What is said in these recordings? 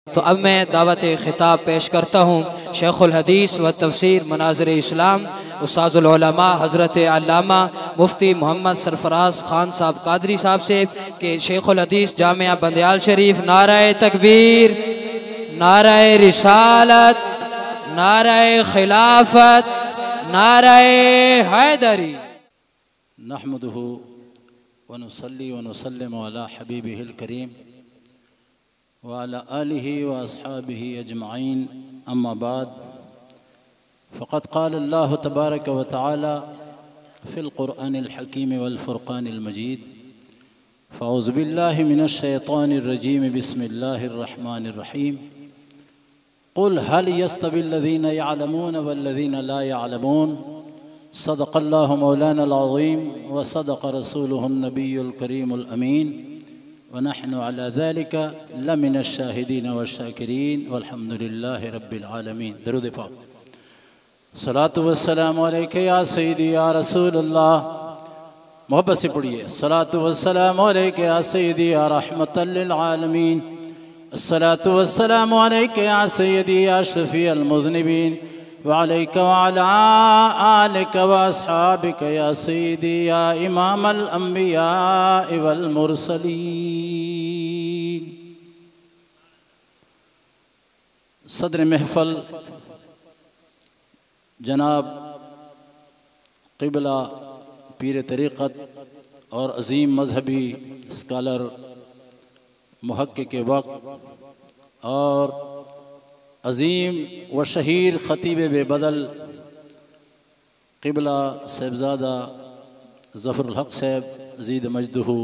तो अब मैं दावत खिताब पेश करता हूँ शेखुल हदीस व तफसीर मनाज़िर इस्लाम उस्ताज़ुल उलमा हज़रत अल्लामा मुफ्ती मोहम्मद सरफराज खान साहब कादरी साहब से कि शेखुल हदीस जामिया बंदयाल शरीफ नाराए तकबीर, नाराए रिसालत, नाराए खिलाफत, नाराए हैदरी। नहमदुहु व नुसल्ली व नुसल्लिमु अला हबीबिहिल करीम व अला आलिहि व अस्हाबिहि अजमईन, अम्मा बाद, फ़क़द क़ाल अल्लाहु तबारक व तआला फ़िल क़ुरआनिल हकीम वल फ़ुरक़ानिल मजीद, फ़अऊज़ु बिल्लाहि मिनश शैतानिर रजीम, बिस्मिल्लाहिर रहमानिर रहीम। क़ुल हल यस्तविल्लज़ीना यअलमून वल्लज़ीना ला यअलमून, सदक़ल्लाहु मौलानल अज़ीम व सदक़ रसूलुहुन नबियुल करीमुल अमीन व नहनु अला ज़ालिका लमिनश शाहिदीन व शाकिरीन वल्हम्दुलिल्लाहि रब्बिल आलमीन। दरूद पाक। सलातु व सलामु अलैका या सय्यदी या रसूलल्लाह। मोहब्बत से पढ़िए। सलातु व सलामु अलैका या सय्यदी या रहमतल लिल आलमीन। अस्सलातु व सलामु अलैका या सय्यदी या शफ़ीअल मुज़निबीन व अलैका व अला आलिका व अस्हाबिका या सय्यदी या इमामल अंबिया वल मुरसलीन। सदर महफ़ल जनाब क़िबला पीर तरीक़त और अज़ीम मज़हबी स्कॉलर मुहक्किक वक्त और अज़ीम व शहीर ख़तीब बेबदल क़िबला साहिबज़ादा ज़फ़रुल हक़ साहब ज़ीद मजदहू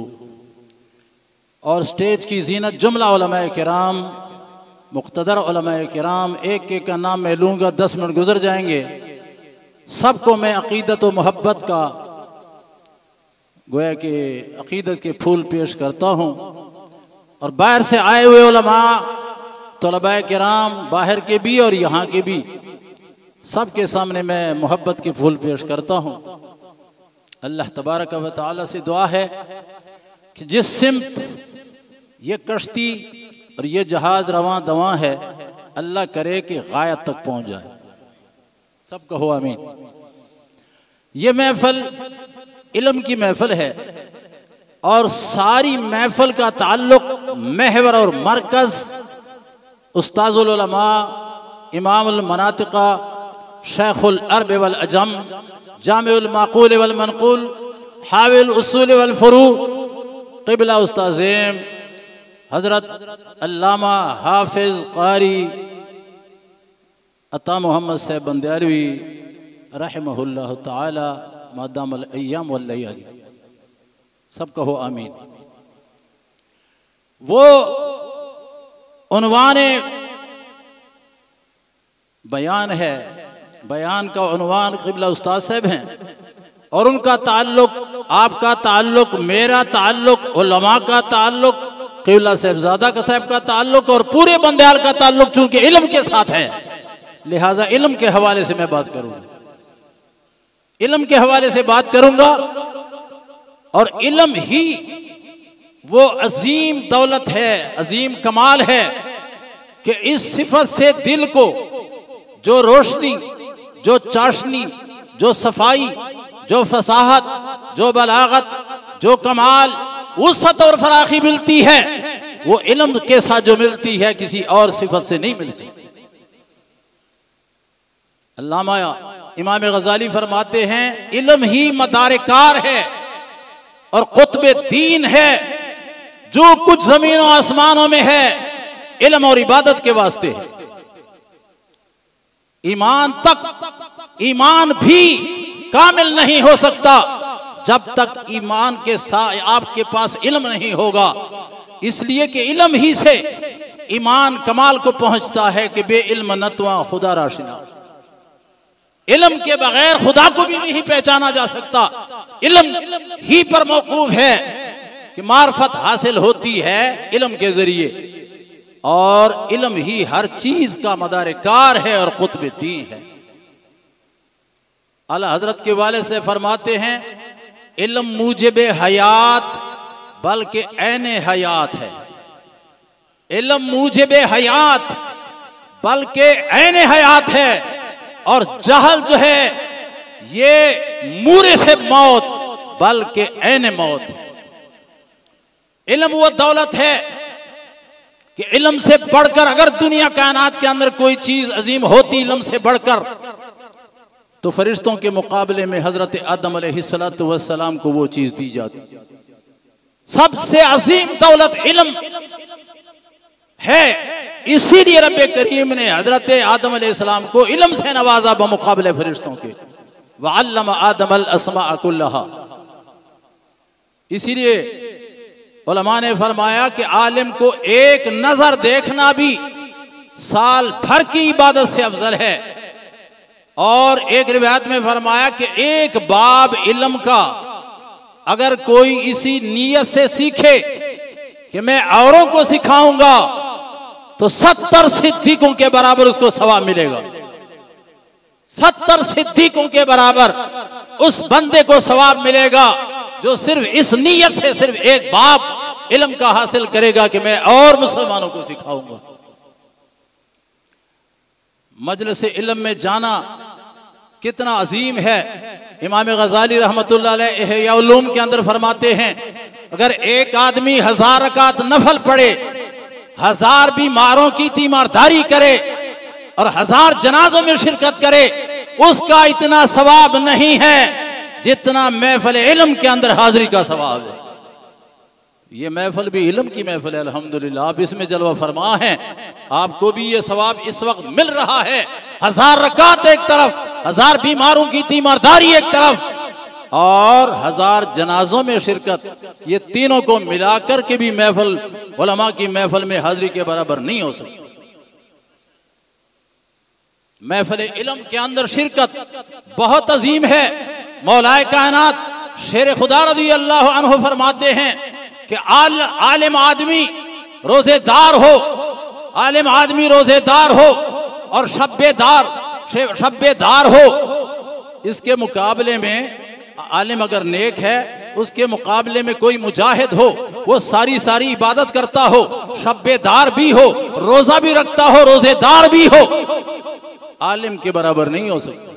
और स्टेज की ज़ीनत जुमला उलमाए किराम, मुक़्तदर उलमाए किराम, एक एक का नाम मैं लूँगा, 10 मिनट गुज़र जाएंगे। सबको मैं अक़ीदत व मोहब्बत का गोया कि अक़ीदत के फूल पेश करता हूँ और बाहर से आए हुए उलमा तलबाए किराम, बाहर के भी और यहाँ के भी, सबके सामने मैं मोहब्बत के फूल पेश करता हूँ। अल्लाह तबारक व तआला से दुआ है कि जिस सिमत ये कश्ती और ये जहाज़ रवां दवां है, अल्लाह करे कि गायत तक पहुँच जाए। सब कहो आमीन। ये महफिल इल्म की महफिल है और सारी महफिल का ताल्लुक महवर और मरकज़ उस्ताज़ुल उलमा इमामुल मनातिक़ा शेखुल अरब वल अजम जामिउल माक़ूल वल मनक़ूल हाविल उसूल वल फ़ुरू क़िबला उस्ताज़ेम हज़रत अल्लामा हाफ़िज़ क़ारी अता मोहम्मद साहब बंदयालवी रहमहुल्लाह ताला मादामल अय्याम वल लयाली। सब कहो आमीन। वो उन्वाने बयान है, बयान का उन्वान क़िबला उस्ताद साहब हैं और उनका ताल्लुक, आपका ताल्लुक, मेरा ताल्लुक, उलमा का ताल्लुक, क़िबला साहिबज़ादा का साहब का ताल्लुक और पूरे बंदयाल का ताल्लुक चूंकि इल्म के साथ है, लिहाजा इल्म के हवाले से मैं बात करूंगा, इल्म के हवाले से बात करूंगा। और इल्म ही वो अजीम दौलत है, अजीम कमाल है कि इस सिफत से दिल को जो रोशनी, जो चाशनी, जो सफाई, जो फसाहत, जो बलागत, जो कमाल, वसअत और फराखी मिलती है, वो इल्म के साथ जो मिलती है किसी और सिफत से नहीं मिलती। अल्लामा इमाम गज़ाली फरमाते हैं, इल्म ही मदारिकार है और कुतुब दीन है। जो कुछ जमीनों आसमानों में है इल्म और इबादत के वास्ते है। ईमान तक, ईमान भी कामिल नहीं हो सकता जब तक ईमान के साथ आपके पास इल्म नहीं होगा। इसलिए कि इल्म ही से ईमान कमाल को पहुंचता है कि बे इल्म नतवा खुदा राशिना। इल्म के बगैर खुदा को भी नहीं पहचाना जा सकता। इल्म ही पर मौकूफ है कि मार्फत हासिल होती है इल्म के जरिए और इल्म ही हर चीज का मदारिकार है और कुतुब दीन है। आला हजरत के वाले से फरमाते हैं, इल्म मूजिब हयात बल्कि ऐने हयात है। इल्म मूजिबे हयात बल्कि ऐने हयात है, और जहल जो है ये मूरे से मौत बल्कि ऐने मौत। इल्म वो दौलत है कि इल्म से बढ़कर अगर दुनिया कायनात के अंदर कोई चीज अजीम होती इल्म से बढ़कर, तो फरिश्तों के मुकाबले में हजरत आदम अलैहिस्सलातु वस्सलाम को वो चीज दी जाती। सबसे अजीम दौलत इल्म है, इसीलिए रब्बे करीम ने हजरत आदम अलैहिस्सलाम को इल्म से नवाजा बमुकाबले फरिश्तों के। वअल्लम आदम अल अस्मा कुल्लहा। इसीलिए उलमा ने फरमाया कि आलिम को एक नजर देखना भी साल भर की इबादत से अफजल है। और एक रिवायत में फरमाया कि एक बाब इल्म का अगर कोई इसी नीयत से सीखे कि मैं औरों को सिखाऊंगा, तो 70 सिद्दीकों के बराबर उसको सवाब मिलेगा। 70 सिद्दीकों के बराबर उस बंदे को सवाब मिलेगा जो सिर्फ इस नीयत से सिर्फ एक बाब इल्म का हासिल करेगा कि मैं और मुसलमानों को सिखाऊंगा। मजलिस इल्म में जाना कितना अजीम है। इमाम गजाली रहमतुल्लाह अलैह इहया उलूम के अंदर फरमाते हैं, अगर एक आदमी 1000 रकात नफल पढ़े, 1000 बीमारों की तीमारदारी करे और 1000 जनाजों में शिरकत करे, उसका इतना सवाब नहीं है जितना महफिल इल्म के अंदर हाजिरी का सवाब है। ये महफिल भी इल्म की महफिल है, अल्हम्दुलिल्लाह। आप इसमें जलवा फरमा हैं, आपको भी ये सवाब इस वक्त मिल रहा है। 1000 रकात एक तरफ, 1000 बीमारों की तीमारदारी एक तरफ, और 1000 जनाजों में शिरकत, ये तीनों को मिलाकर के भी महफिल उलमा की महफिल में हाजिरी के बराबर नहीं हो सकती। महफिल इल्म के अंदर शिरकत बहुत अजीम है। मौलाए कायनात शेर खुदा रज़ी अल्लाह अन्हु फरमाते हैं कि आलिम आदमी रोजेदार हो, आलिम आदमी रोजेदार हो और शब्बेदार हो, इसके मुकाबले में आलिम अगर नेक है, उसके मुकाबले में कोई मुजाहिद हो, वो सारी सारी इबादत करता हो, शब्बेदार भी हो, रोजा भी रखता हो, रोजेदार भी हो, आलिम के बराबर नहीं हो सकता।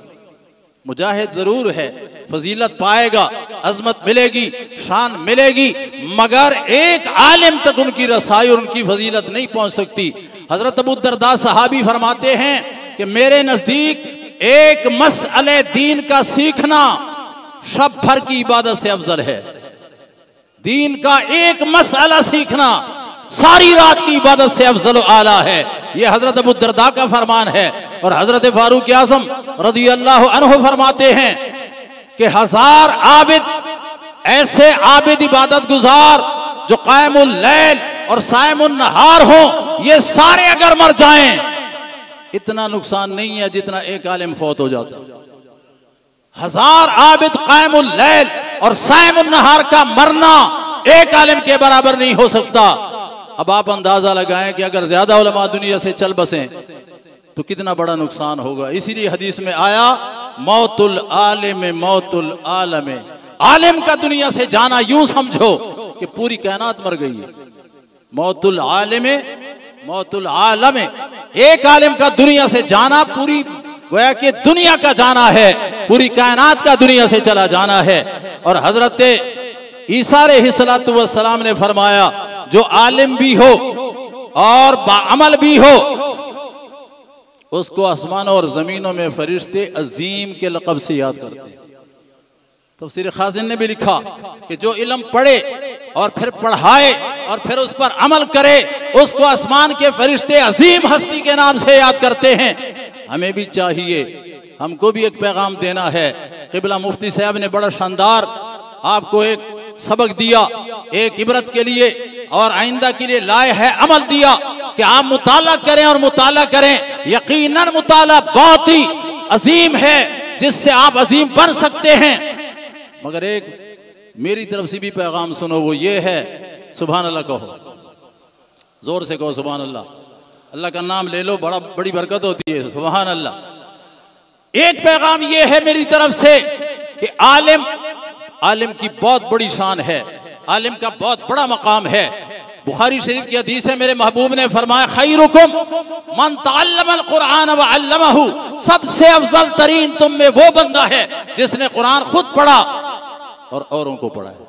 मुजाहिद जरूर है, फजीलत पाएगा, अजमत मिलेगी, शान मिलेगी, मगर एक आलिम तक उनकी रसाई और उनकी फजीलत नहीं पहुंच सकती। हजरत अबू दरदा सहाबी फरमाते हैं कि मेरे नजदीक एक मसअले दीन का सीखना शब भर की इबादत से अफजल है। दीन का एक मसअला सीखना सारी रात की इबादत से अफजल आला है। यह हजरत अबू दरदा का फरमान है। और हजरत फारूक आज़म रज़ी अल्लाह अन्हु फरमाते हैं कि 1000 आबिद, ऐसे आबिद इबादत गुजार जो कायमुल लैल और सायमुन नहार हो, ये सारे अगर मर जाएं, इतना नुकसान नहीं है जितना एक आलिम फौत हो जाता। 1000 आबिद कायमुल लैल और सायमुन नहार का मरना एक आलिम के बराबर नहीं हो सकता। अब आप अंदाजा लगाएं कि अगर ज्यादा उलमा दुनिया से चल बसें तो कितना बड़ा नुकसान होगा। इसीलिए हदीस में आया, मौतुल आलिम मौतुल आलम। आलिम का दुनिया से जाना यूं समझो कि पूरी कायनात मर गई है। मौतुल आलिम मौतुल आलम। एक आलिम का दुनिया से जाना पूरी गोया कि दुनिया का जाना है, पूरी कायनात का दुनिया से चला जाना है। और हजरत ईसा अलैहिस्सलातु वस्सलाम ने फरमाया, जो आलिम भी हो और बाअमल भी हो, उसको आसमानों और जमीनों में फरिश्ते अजीम के लक़ब से याद करते हैं। तफसीर खाज़िन ने भी लिखा कि जो इल्म पढ़े और फिर पढ़ाए और फिर उस पर अमल करे, उसको आसमान के फरिश्ते अजीम हस्ती के नाम से याद करते हैं। हमें भी चाहिए, हमको भी एक पैगाम देना है। क़िबला मुफ्ती साहब ने बड़ा शानदार आपको एक सबक दिया, एक इबरत के लिए और आइंदा के लिए लाए है अमल दिया कि आप मुताला करें और मुताला करें। यकीनन मुताला बहुत ही अजीम है, जिससे आप अजीम बन सकते हैं। मगर एक मेरी तरफ से भी पैगाम सुनो, वो ये है, सुभान अल्लाह कहो, जोर से कहो सुभान अल्लाह। अल्लाह का नाम ले लो, बड़ी बरकत होती है। सुभान अल्लाह। एक पैगाम ये है मेरी तरफ से कि आलिम की बहुत बड़ी शान है, आलिम का बहुत बड़ा मकाम है। बुखारी शरीफ की हदीस है, मेरे महबूब ने फरमाया खैरुकुम मन तअल्लमल कुरान व अल्लमहु, सबसे अफजल तरीन तुम में वो बंदा है जिसने कुरान खुद पढ़ा और औरों को पढ़ाया।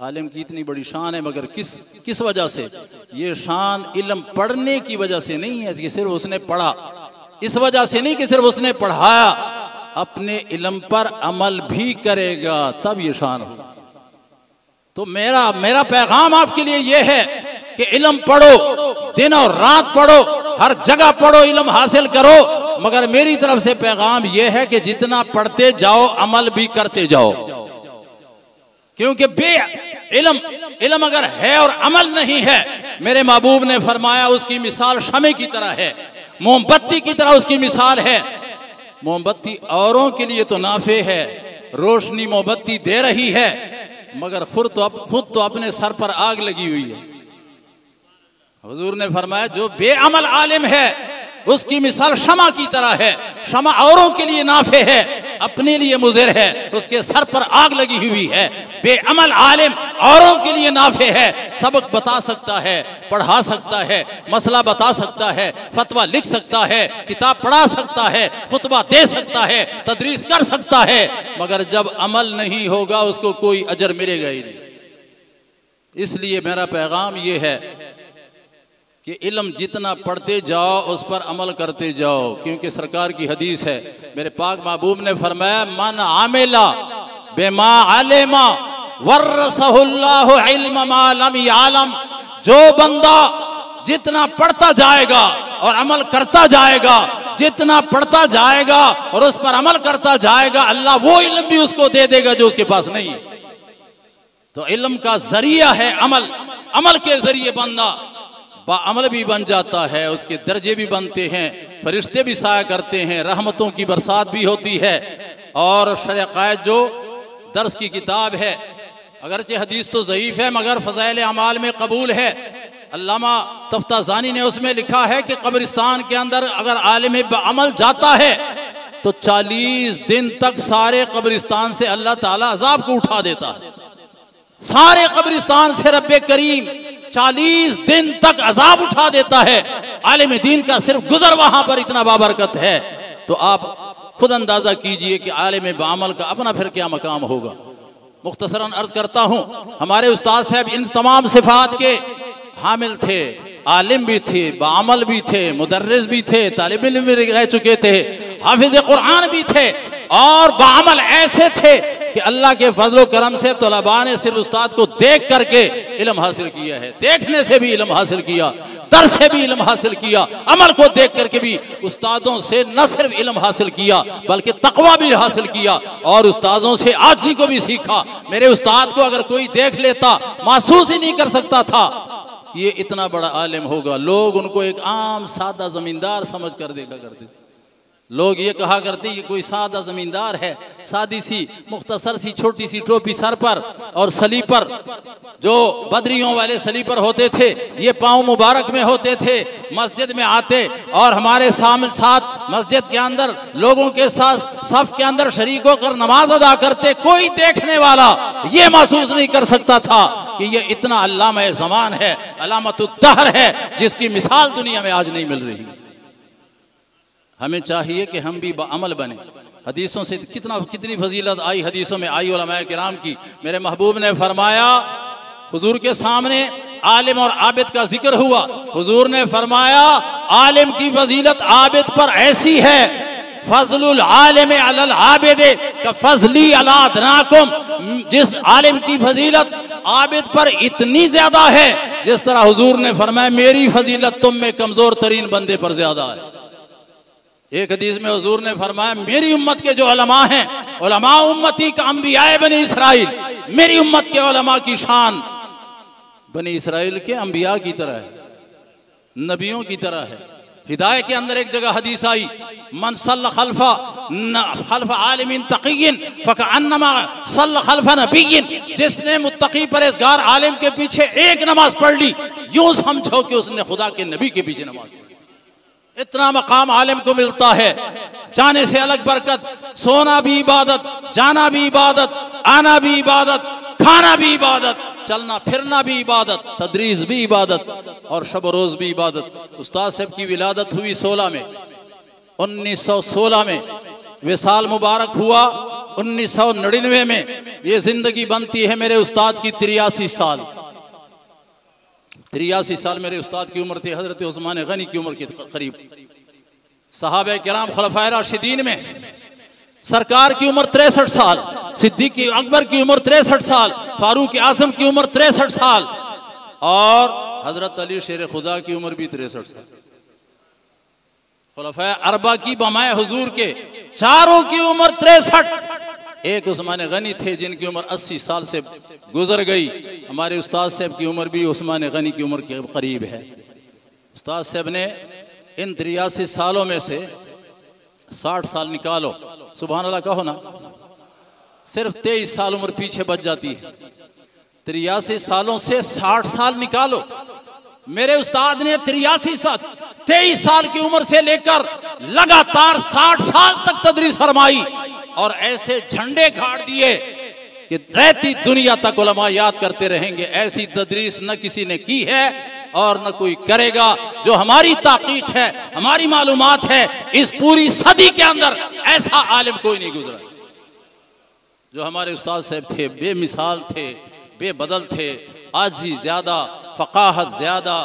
आलिम की इतनी बड़ी शान है, मगर किस वजह से? ये शान इल्म पढ़ने की वजह से नहीं है कि सिर्फ उसने पढ़ा, इस वजह से नहीं कि सिर्फ उसने पढ़ाया, अपने इल्म पर अमल भी करेगा तब ये शान हो। तो मेरा पैगाम आपके लिए ये है कि इल्म पढ़ो, दिन और रात पढ़ो, हर जगह पढ़ो, इल्म हासिल करो, मगर मेरी तरफ से पैगाम ये है कि जितना पढ़ते जाओ अमल भी करते जाओ। क्योंकि इल्म अगर है और अमल नहीं है, मेरे महबूब ने फरमाया उसकी मिसाल शमे की तरह है, मोमबत्ती की तरह उसकी मिसाल है। मोमबत्ती औरों के लिए तो नाफे है, रोशनी मोमबत्ती दे रही है, मगर खुद तो अपने सर पर आग लगी हुई है। हुजूर ने फरमाया जो बेअमल आलिम है उसकी मिसाल शमा की तरह है। शमा औरों के लिए नाफे है, अपने लिए मुज़िर है, उसके सर पर आग लगी हुई है। बेअमल आलिम औरों के लिए नाफे है, सबक बता सकता है, पढ़ा सकता है, मसला बता सकता है, फतवा लिख सकता है, किताब पढ़ा सकता है, खुतबा दे सकता है, तदरीस कर सकता है, मगर जब अमल नहीं होगा उसको कोई अजर मिलेगा ही नहीं। इसलिए मेरा पैगाम ये है कि इल्म जितना पढ़ते जाओ उस पर अमल करते जाओ, क्योंकि सरकार की हदीस है, मेरे पाक महबूब ने फरमाया मन आमिला बिमा अलिमा वरसहुल्लाहु इल्म मा लम यालम, जो बंदा जितना पढ़ता जाएगा और अमल करता जाएगा, जितना पढ़ता जाएगा और उस पर अमल करता जाएगा, अल्लाह वो इल्म भी उसको दे देगा जो उसके पास नहीं है। तो इल्म का जरिया है अमल, अमल के जरिए बंदा बाअमल भी बन जाता है, उसके दर्जे भी बनते हैं, फरिश्ते भी साया करते हैं, रहमतों की बरसात भी होती है। और शरअ क़ायद जो दर्स की किताब है, अगरचे हदीस तो ज़ईफ़ है मगर फ़ज़ाइल अमाल में कबूल है। अल्लामा तफ्ताज़ानी ने उसमें लिखा है कि कब्रिस्तान के अंदर अगर आलिम बाअमल जाता है तो 40 दिन तक सारे कब्रिस्तान से अल्लाह ताला अज़ाब को उठा देता है। सारे कब्रिस्तान से रब्बे करीम 40 दिन तक अजाब उठा देता है। आलिम दीन का सिर्फ गुजर वहां पर इतना बाबरकत है। तो आप खुद अंदाजा कीजिए कि आलिम बाअमल का अपना फिर क्या मकाम होगा। मुख्तसरन अर्ज करता हूं, हमारे उस्ताद साहब इन तमाम सिफात के हामिल थे, आलिम भी थे, बाअमल भी थे, मुदर्रिस भी थे, तालिब इल्म भी रह चुके थे, हाफिज कुरान भी थे और बाअमल ऐसे थे कि अल्लाह के फजलो करम से तलबा ने सिर्फ उस्ताद को देख करके इल्म हासिल किया है, देखने से भी इल्म हासिल किया, दर से भी इल्म हासिल किया, अमल को देख करके भी उस्तादों से न सिर्फ इल्म हासिल किया बल्कि तकवा भी हासिल किया और उस्तादों से आजिज़ी को भी सीखा। मेरे उस्ताद को अगर कोई देख लेता महसूस ही नहीं कर सकता था ये इतना बड़ा आलिम होगा। लोग उनको एक आम सादा जमींदार समझ कर देखा करते थे। लोग ये कहा करते ये कोई सादा जमींदार है, सादी सी मुख्तसर सी छोटी सी टोपी सर पर और सलीपर, जो बदरियों वाले सलीपर होते थे, ये पाँव मुबारक में होते थे, मस्जिद में आते और हमारे साथ मस्जिद के अंदर लोगों के साथ सफ के अंदर शरीक होकर नमाज अदा करते। कोई देखने वाला ये महसूस नहीं कर सकता था कि ये इतना अल्लामा ज़मान है, अलामतुद्दहर है, जिसकी मिसाल दुनिया में आज नहीं मिल रही। हमें चाहिए कि हम भी बाअमल बने। हदीसों से कितनी फजीलत आई, हदीसों में आई उलमाए किराम की। मेरे महबूब ने फरमाया, हुजूर के सामने आलिम और आबिद का जिक्र हुआ, हुजूर ने फरमाया आलिम की फजीलत आबिद पर ऐसी है, फजलुल आलिम अलल आबिद का फजली अला अदनाकुम, जिस आलिम की फजीलत आबिद पर इतनी ज्यादा है जिस तरह हुजूर ने फरमाया मेरी फजीलत तुम में कमजोर तरीन बंदे पर ज्यादा है। एक हदीस में हुजूर ने फरमाया मेरी उम्मत के जो उलमा हैं, उलमा उम्मती का अंबियाए बनी इसराइल, मेरी उम्मत के उलमा की शान बनी इसराइल के अंबिया की तरह है, नबियों की तरह है। हिदायत के अंदर एक जगह हदीस आई, मन सल्ला खल्फा आलिमिन तक़िय्यिन फकअन्नमा सल्ला खल्फा नबिय्यिन, जिसने मुत्तकी परहेज़गार आलिम के पीछे एक नमाज पढ़ ली यूं समझो कि उसने खुदा के नबी के पीछे नमाज पढ़ी। इतना मकाम आलिम को मिलता है, जाने से अलग बरकत, सोना भी इबादत, जाना भी इबादत, आना भी इबादत, खाना भी इबादत, चलना फिरना भी इबादत, तदरीस भी इबादत और शब रोज़ भी इबादत। उस्ताद साहब की विलादत हुई 16 में, 1916 में विसाल मुबारक हुआ 1999 में। ये जिंदगी बनती है मेरे उस्ताद की 83 साल। 83 साल मेरे उस्ताद की उम्र थी, हजरत उस्मान गनी की उम्र के करीब। सहाबे किराम खुलफाए राशिदीन में सरकार की उम्र 63 साल, सिद्दीक अकबर की उम्र 63 साल, फारूक आजम की उम्र 63 साल और हजरत अली शेर खुदा की उम्र भी 63 साल। खुलफाए अरबा की बमाए हुजूर के चारों की उम्र 63। एक उस्मान गनी थे जिनकी उम्र 80 साल से गुजर गई। हमारे उस्ताद साहब की उम्र भी उस्मान गनी की उम्र के करीब है। उस्ताद साहब ने इन 83 सालों में से 60 साल निकालो, सुभान अल्लाह कहो ना, सिर्फ 23 साल उम्र पीछे बच जाती है। 83 सालों से 60 साल निकालो। मेरे उस्ताद ने 83 साल 23 साल की उम्र से लेकर लगातार 60 साल तक तदरीस फरमाई और ऐसे झंडे गाड़ दिए कि रहती दुनिया तक उलमा याद करते रहेंगे। ऐसी तदरीस न किसी ने की है और न कोई करेगा। जो हमारी ताकीक है, हमारी मालूमात है, इस पूरी सदी के अंदर ऐसा आलिम कोई नहीं गुजरा। जो हमारे उस्ताद साहब थे, बेमिसाल थे, बेबदल थे, आजी ज्यादा, फ़क़ाहत ज्यादा,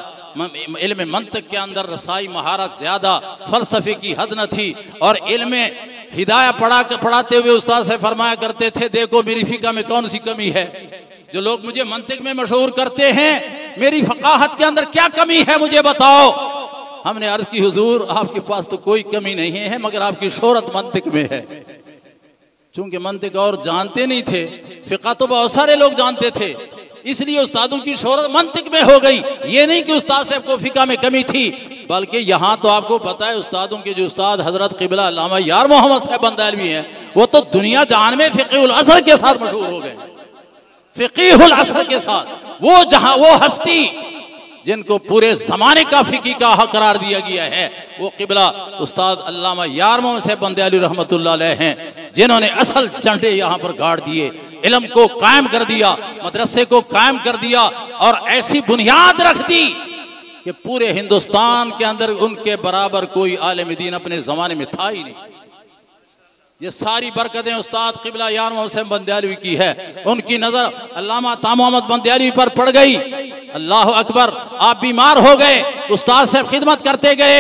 इल्म मंतक के अंदर रसाई महारत ज्यादा, फलसफे की हद न थी। और इल्म हिदाया पढ़ाते हुए उस्ताद साहब फरमाया करते थे, देखो मेरी फ़िक़्ह में कौन सी कमी है। जो लोग मुझे मंतिक में मशहूर करते हैं, मेरी फ़क़ाहत के अंदर क्या कमी है मुझे बताओ। हमने अर्ज की हुजूर आपके पास तो कोई कमी नहीं है, मगर आपकी शोहरत मंतिक में है। चूंकि मंतिक और जानते नहीं थे, फ़िक़्ह तो बहुत सारे लोग जानते थे, इसलिए उस्तादों की शोहरत मंतिक में हो गई। ये नहीं कि उस्ताद साहब को फ़िक़्ह में कमी थी, बल्कि यहाँ तो आपको पता है उस्तादों के जो उस्ताद हजरत क़िबला अल्लामा यार मोहम्मद साहब बंदालवी हैं, वो तो दुनिया जान में फ़िक़्हुल असर के साथ मशहूर हो गए। फ़िक़्हुल असर के साथ वो जहाँ वो हस्ती जिनको पूरे ज़माने का फ़िक़्ही का हक़ करार दिया गया है, वो क़िबला उस्ताद अल्लामा यार मोहम्मद साहब बंदालवी रहमतुल्लाह अलैह हैं, जिन्होंने असल झंडे यहाँ पर गाड़ दिए, इल्म को कायम कर दिया, मदरसे को कायम कर दिया और ऐसी बुनियाद रख दी कि पूरे हिंदुस्तान के अंदर उनके बराबर कोई आलिम दीन अपने ज़माने में था ही नहीं। ये सारी बरकतें उस्ताद क़िबला यार मोहम्मद साहब बंदालवी की है। उनकी नज़र अल्लामा ता मोहम्मद बंदालवी पर पड़ गई। अल्लाह अकबर, आप बीमार हो गए, उस्ताद साहब खिदमत करते गए।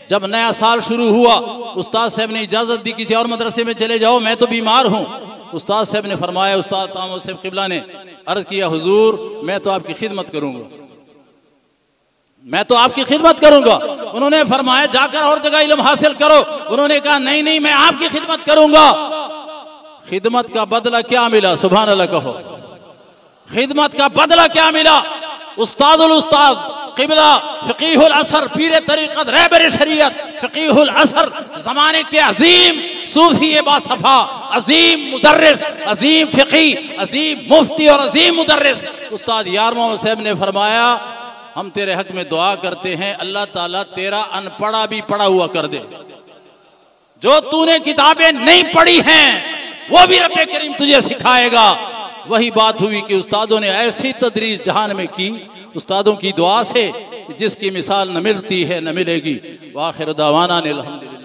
जब नया साल शुरू हुआ, उस्ताद साहब ने इजाज़त दी किसी और मदरसे में चले जाओ, मैं तो बीमार हूँ। उस्ताद साहब ने फरमाया, उस्ताद ता मोहम्मद साहब क़िबला ने अर्ज़ किया, हुजूर मैं तो आपकी खिदमत करूँगा, मैं तो आपकी खिदमत करूंगा। उन्होंने फरमाया जाकर और जगह इल्म हासिल करो। उन्होंने कहा नहीं नहीं, मैं आपकी खिदमत करूंगा। खिदमत का बदला क्या मिला, सुभान अल्लाह कहो। खिदमत का बदला क्या मिला। उस्तादुल उस्ताद क़िबला फ़क़ीहुल असर, पीर तरीक़त, रहबर शरीयत, फ़क़ीहुल असर, ज़माने के अजीम सूफी बासफ़ा, अजीम मुदर्रिस, अजीम फ़क़ी, अजीम मुफ्ती और अजीम मुदर्रिस उस्ताद यार मोहम्मद साहब ने फरमाया, हम तेरे हक में दुआ करते हैं, अल्लाह ताला तेरा अनपढ़ा भी पढ़ा हुआ कर दे। जो तूने किताबें नहीं पढ़ी हैं वो भी रब्बे करीम तुझे सिखाएगा। वही बात हुई कि उस्तादों ने ऐसी तदरीस जहान में की, उस्तादों की दुआ से, जिसकी मिसाल न मिलती है न मिलेगी। वाखिर दावाना अल्हम्दुलिल्लाह।